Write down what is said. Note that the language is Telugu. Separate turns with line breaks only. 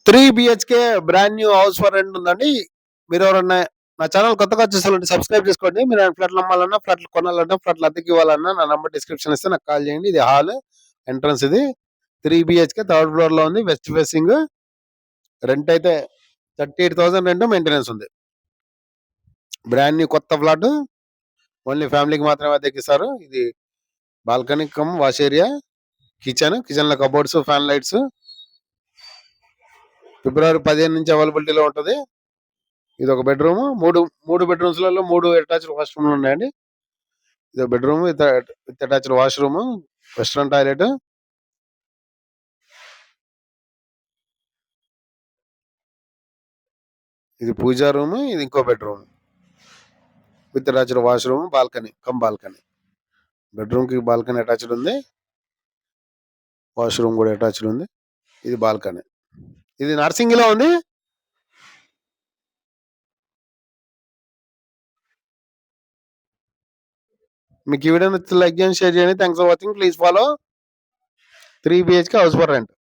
3 BHK brand new house for rent ఉందండి. మీరు ఎవరన్నా నా ఛానల్ కొత్తగా చూసాలంటే సబ్స్క్రైబ్ చేసుకోండి. మీరు ఫ్లాట్లు అమ్మాలన్నా, ఫ్లాట్లు కొనాలన్నా, ఫ్లాట్లు అద్దెకి ఇవ్వాలన్నా నా నంబర్ డిస్క్రిప్షన్ ఇస్తే నాకు కాల్ చేయండి. ఇది హాల్ ఎంట్రన్స్. ఇది 3 BHK 3rd ఫ్లోర్ లో ఉంది. West facing. రెంట్ అయితే 38,000 రెంట్, మెయింటెనెన్స్ ఉంది. బ్రాండ్ న్యూ కొత్త ఫ్లాట్. ఓన్లీ ఫ్యామిలీకి మాత్రమే అద్దెకిస్తారు. ఇది balcony come wash area, kitchen లో కబోర్డ్స్, ఫ్యాన్ లైట్స్. ఫిబ్రవరి 15 నుంచి అవైలబిలిటీలో ఉంటుంది. ఇది ఒక బెడ్రూమ్. మూడు బెడ్రూమ్స్ లలో 3 అటాచ్డ్ వాష్రూమ్లు ఉన్నాయండి. ఇది bedroom with attached washroom, western toilet. ఇది పూజా రూమ్. ఇది ఇంకో bedroom with attached washroom, balcony come balcony. Bedroom కి బాల్కనీ అటాచ్డ్ ఉంది. వాష్రూమ్ కూడా అటాచ్డ్ ఉంది. ఇది బాల్కనీ. ఇది నర్సింగ్ లో ఉంది. మీకు ఈ వీడియో నచ్చితే లైక్ చేయండి, షేర్ చేయండి. Thanks for watching. Please follow 3 BHK house for rent.